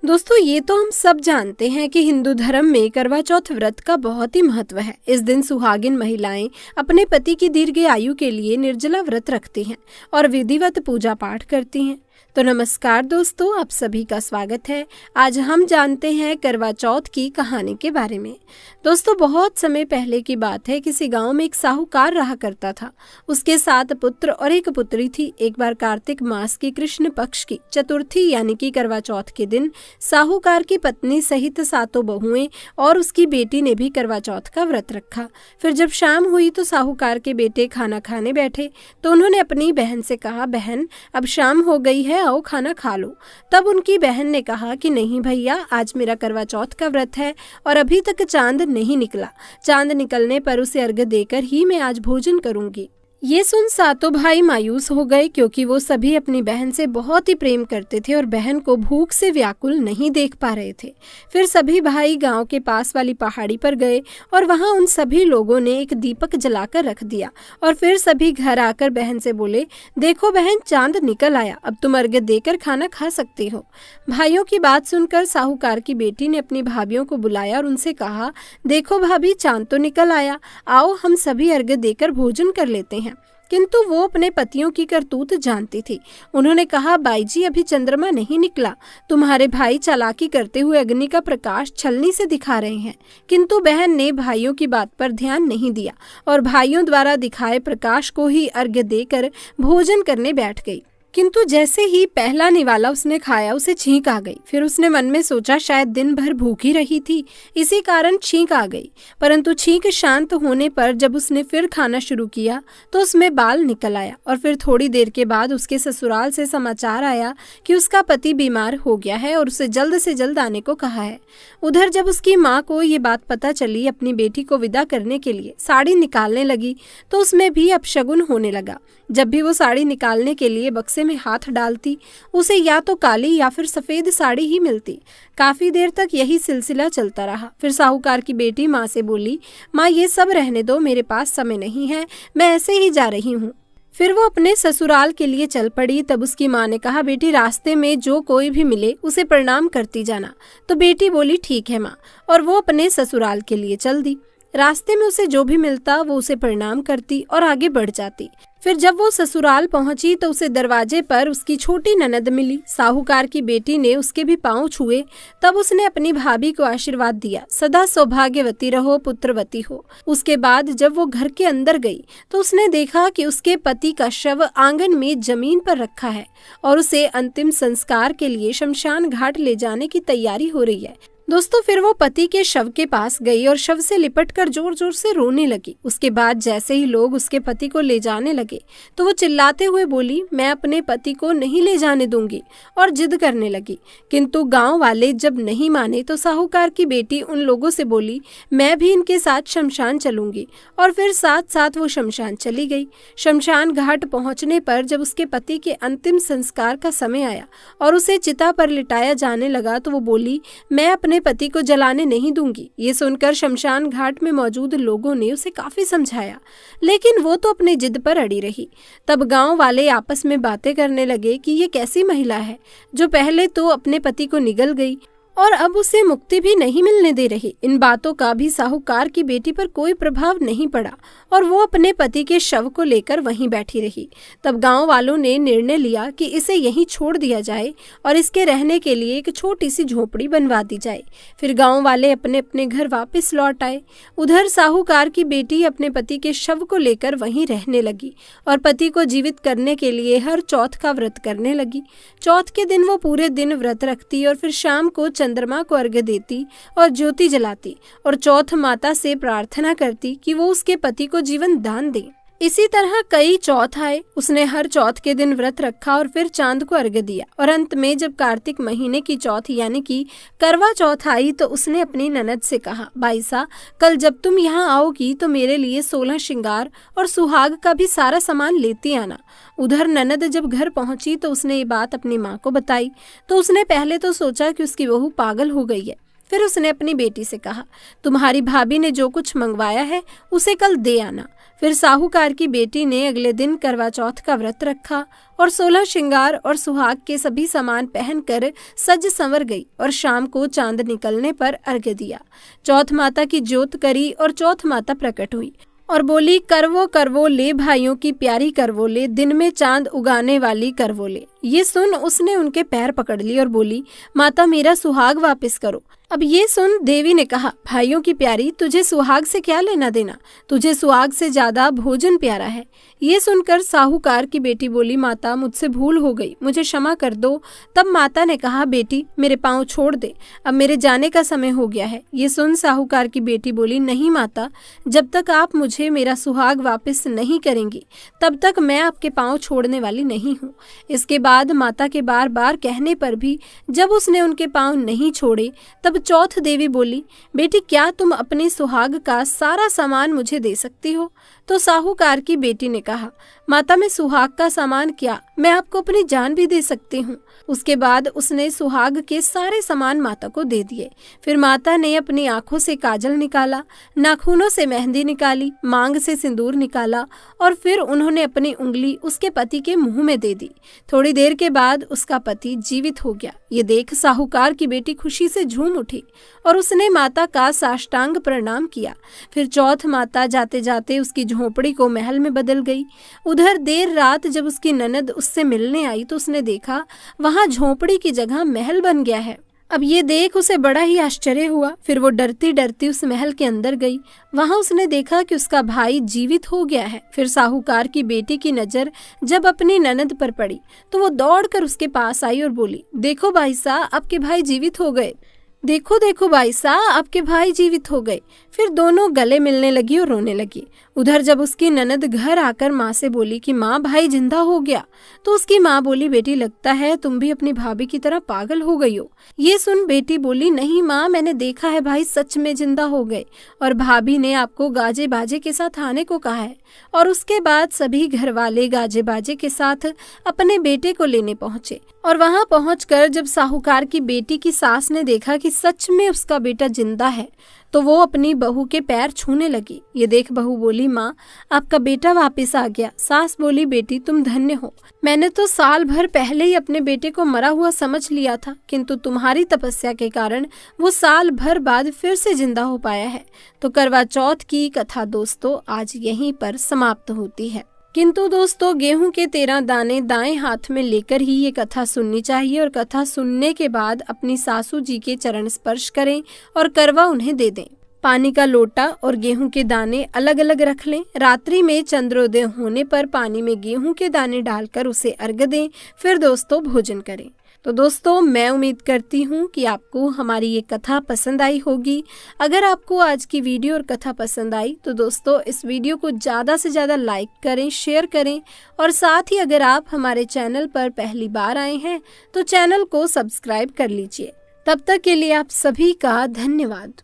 दोस्तों, ये तो हम सब जानते हैं कि हिंदू धर्म में करवा चौथ व्रत का बहुत ही महत्व है। इस दिन सुहागिन महिलाएं अपने पति की दीर्घ आयु के लिए निर्जला व्रत रखती हैं और विधिवत पूजा पाठ करती हैं। तो नमस्कार दोस्तों, आप सभी का स्वागत है। आज हम जानते हैं करवा चौथ की कहानी के बारे में। दोस्तों, बहुत समय पहले की बात है। किसी गांव में एक साहूकार रहा करता था। उसके 7 पुत्र और एक पुत्री थी। एक बार कार्तिक मास की कृष्ण पक्ष की चतुर्थी यानी कि करवा चौथ के दिन साहूकार की पत्नी सहित 7 बहुएं और उसकी बेटी ने भी करवा चौथ का व्रत रखा। फिर जब शाम हुई तो साहूकार के बेटे खाना खाने बैठे तो उन्होंने अपनी बहन से कहा, बहन अब शाम हो गई है, आओ खाना खा लो। तब उनकी बहन ने कहा कि नहीं भैया, आज मेरा करवा चौथ का व्रत है और अभी तक चांद नहीं निकला। चांद निकलने पर उसे अर्घ्य देकर ही मैं आज भोजन करूंगी। ये सुन 7 भाई मायूस हो गए, क्योंकि वो सभी अपनी बहन से बहुत ही प्रेम करते थे और बहन को भूख से व्याकुल नहीं देख पा रहे थे। फिर सभी भाई गांव के पास वाली पहाड़ी पर गए और वहां उन सभी लोगों ने एक दीपक जलाकर रख दिया और फिर सभी घर आकर बहन से बोले, देखो बहन, चांद निकल आया, अब तुम अर्घ्य देकर खाना खा सकती हो। भाइयों की बात सुनकर साहूकार की बेटी ने अपनी भाभियों को बुलाया और उनसे कहा, देखो भाभी, चांद तो निकल आया, आओ हम सभी अर्घ्य देकर भोजन कर लेते हैं। किंतु वो अपने पतियों की करतूत जानती थी। उन्होंने कहा, बाई जी, अभी चंद्रमा नहीं निकला। तुम्हारे भाई चालाकी करते हुए अग्नि का प्रकाश छलनी से दिखा रहे हैं। किंतु बहन ने भाइयों की बात पर ध्यान नहीं दिया और भाइयों द्वारा दिखाए प्रकाश को ही अर्घ्य देकर भोजन करने बैठ गई। किंतु जैसे ही पहला निवाला उसने खाया, उसे छींक आ गई। फिर उसने मन में सोचा, शायद दिन भर भूखी रही थी, इसी कारण छींक आ गई। परंतु छींक शांत होने पर जब उसने फिर खाना शुरू किया तो उसमें बाल निकल आया और फिर थोड़ी देर के बाद उसके ससुराल से समाचार आया कि उसका पति बीमार हो गया है और उसे जल्द से जल्द आने को कहा है। उधर जब उसकी माँ को ये बात पता चली, अपनी बेटी को विदा करने के लिए साड़ी निकालने लगी तो उसमें भी अपशगुन होने लगा। जब भी वो साड़ी निकालने के लिए बक्से में हाथ डालती, उसे या तो काली या फिर सफेद साड़ी ही मिलती। काफी देर तक यही सिलसिला चलता रहा। फिर साहूकार की बेटी माँ से बोली, माँ ये सब रहने दो, मेरे पास समय नहीं है, मैं ऐसे ही जा रही हूँ। फिर वो अपने ससुराल के लिए चल पड़ी। तब उसकी माँ ने कहा, बेटी रास्ते में जो कोई भी मिले उसे प्रणाम करती जाना। तो बेटी बोली, ठीक है माँ, और वो अपने ससुराल के लिए चल दी। रास्ते में उसे जो भी मिलता वो उसे प्रणाम करती और आगे बढ़ जाती। फिर जब वो ससुराल पहुंची तो उसे दरवाजे पर उसकी छोटी ननद मिली। साहूकार की बेटी ने उसके भी पांव छुए। तब उसने अपनी भाभी को आशीर्वाद दिया, सदा सौभाग्यवती रहो, पुत्रवती हो। उसके बाद जब वो घर के अंदर गई तो उसने देखा कि उसके पति का शव आंगन में जमीन पर रखा है और उसे अंतिम संस्कार के लिए शमशान घाट ले जाने की तैयारी हो रही है। दोस्तों, फिर वो पति के शव के पास गई और शव से लिपटकर जोर जोर से रोने लगी। उसके बाद जैसे ही लोग उसके पति को ले जाने लगे तो वो चिल्लाते हुए बोली, मैं अपने पति को नहीं ले जाने दूंगी, और जिद करने लगी। किंतु गांव वाले जब नहीं माने तो साहूकार की बेटी उन लोगों से बोली, मैं भी इनके साथ शमशान चलूंगी, और फिर साथ साथ वो शमशान चली गई। शमशान घाट पहुंचने पर जब उसके पति के अंतिम संस्कार का समय आया और उसे चिता पर लिटाया जाने लगा तो वो बोली, मैं अपने पति को जलाने नहीं दूंगी। ये सुनकर शमशान घाट में मौजूद लोगों ने उसे काफी समझाया, लेकिन वो तो अपनी जिद पर अड़ी रही। तब गांव वाले आपस में बातें करने लगे कि ये कैसी महिला है जो पहले तो अपने पति को निगल गई और अब उसे मुक्ति भी नहीं मिलने दे रही। इन बातों का भी साहूकार की बेटी पर कोई प्रभाव नहीं पड़ा और वो अपने पति के शव को लेकर वहीं बैठी रही। तब गांव वालों ने निर्णय लिया कि इसे यहीं छोड़ दिया जाए और इसके रहने के लिए एक छोटी सी झोपड़ी बनवा दी जाए। फिर गांव वाले अपने अपने घर वापस लौट आए। उधर साहूकार की बेटी अपने पति के शव को लेकर वहीं रहने लगी और पति को जीवित करने के लिए हर चौथ का व्रत करने लगी। चौथ के दिन वो पूरे दिन व्रत रखती और फिर शाम को चंद्रमा को अर्घ्य देती और ज्योति जलाती और चौथ माता से प्रार्थना करती कि वो उसके पति को जीवन दान दे। इसी तरह कई चौथ आए। उसने हर चौथ के दिन व्रत रखा और फिर चांद को अर्घ्य दिया और अंत में जब कार्तिक महीने की चौथ यानी कि करवा चौथ आई तो उसने अपनी ननद से कहा, बाईसा, कल जब तुम यहाँ आओगी तो मेरे लिए 16 श्रृंगार और सुहाग का भी सारा सामान लेती आना। उधर ननद जब घर पहुंची तो उसने ये बात अपनी माँ को बताई तो उसने पहले तो सोचा कि उसकी बहू पागल हो गई है। फिर उसने अपनी बेटी से कहा, तुम्हारी भाभी ने जो कुछ मंगवाया है उसे कल दे आना। फिर साहूकार की बेटी ने अगले दिन करवा चौथ का व्रत रखा और 16 श्रृंगार और सुहाग के सभी सामान पहनकर सज संवर गई और शाम को चांद निकलने पर अर्घ्य दिया। चौथ माता की ज्योत करी और चौथ माता प्रकट हुई और बोली, करवो ले भाइयों की प्यारी करवो ले, दिन में चांद उगाने वाली करवो ले। ये सुन उसने उनके पैर पकड़ लिए और बोली, माता मेरा सुहाग वापस करो। अब ये सुन देवी ने कहा, भाइयों की प्यारी, तुझे सुहाग से क्या लेना देना, तुझे सुहाग से ज्यादा भोजन प्यारा है। ये सुनकर साहूकार की बेटी बोली, माता मुझसे भूल हो गई, मुझे क्षमा कर दो। तब माता ने कहा, बेटी मेरे पाँव छोड़ दे, अब मेरे जाने का समय हो गया है। ये सुन साहूकार की बेटी बोली, नहीं माता, जब तक आप मुझे मेरा सुहाग वापस नहीं करेंगी तब तक मैं आपके पाँव छोड़ने वाली नहीं हूँ। इसके बाद माता के बार बार कहने पर भी जब उसने उनके पाँव नहीं छोड़े तब चौथ देवी बोली, बेटी क्या तुम अपने सुहाग का सारा सामान मुझे दे सकती हो? तो साहूकार की बेटी ने कहा, माता मैं सुहाग का सामान क्या, मैं आपको अपनी जान भी दे सकती हूँ। उसके बाद उसने सुहाग के सारे सामान माता को दे दिए। फिर माता ने अपनी आंखों से काजल निकाला, नाखूनों से मेहंदी निकाली, मांग से सिंदूर निकाला और फिर उन्होंने अपनी उंगली उसके पति के मुंह में दे दी। थोड़ी देर के बाद उसका पति जीवित हो गया। ये देख साहूकार की बेटी खुशी से झूम उठी और उसने माता का साष्टांग प्रणाम किया। फिर चौथ माता जाते जाते उसकी झोपड़ी को महल में बदल गई। उधर देर रात जब उसकी ननद उससे मिलने आई तो उसने देखा वहां झोपड़ी की जगह महल बन गया है। अब ये देख उसे बड़ा ही आश्चर्य हुआ। फिर वो डरती डरती उस महल के अंदर गई। वहां उसने देखा कि उसका भाई जीवित हो गया है। फिर साहूकार की बेटी की नजर जब अपनी ननद पर पड़ी तो वो दौड़कर उसके पास आई और बोली, देखो भाई साहब, आपके भाई जीवित हो गए, देखो देखो भाई साहब, आपके भाई जीवित हो गए। फिर दोनों गले मिलने लगी और रोने लगी। उधर जब उसकी ननद घर आकर माँ से बोली कि माँ भाई जिंदा हो गया, तो उसकी माँ बोली, बेटी लगता है तुम भी अपनी भाभी की तरह पागल हो गई हो। ये सुन बेटी बोली, नहीं माँ, मैंने देखा है भाई सच में जिंदा हो गए और भाभी ने आपको गाजे बाजे के साथ आने को कहा है। और उसके बाद सभी घर वाले गाजे बाजे के साथ अपने बेटे को लेने पहुंचे और वहां पहुंचकर जब साहूकार की बेटी की सास ने देखा कि सच में उसका बेटा जिंदा है तो वो अपनी बहू के पैर छूने लगी। ये देख बहू बोली, माँ आपका बेटा वापस आ गया। सास बोली, बेटी तुम धन्य हो, मैंने तो साल भर पहले ही अपने बेटे को मरा हुआ समझ लिया था, किंतु तुम्हारी तपस्या के कारण वो साल भर बाद फिर से जिंदा हो पाया है। तो करवा चौथ की कथा दोस्तों आज यहीं पर समाप्त होती है। किंतु दोस्तों गेहूं के 13 दाने दाएं हाथ में लेकर ही ये कथा सुननी चाहिए और कथा सुनने के बाद अपनी सासू जी के चरण स्पर्श करें और करवा उन्हें दे दें। पानी का लोटा और गेहूं के दाने अलग अलग रख लें। रात्रि में चंद्रोदय होने पर पानी में गेहूं के दाने डालकर उसे अर्घ्य दें। फिर दोस्तों भोजन करें। तो दोस्तों मैं उम्मीद करती हूँ कि आपको हमारी ये कथा पसंद आई होगी। अगर आपको आज की वीडियो और कथा पसंद आई तो दोस्तों इस वीडियो को ज़्यादा से ज़्यादा लाइक करें, शेयर करें और साथ ही अगर आप हमारे चैनल पर पहली बार आए हैं तो चैनल को सब्सक्राइब कर लीजिए। तब तक के लिए आप सभी का धन्यवाद।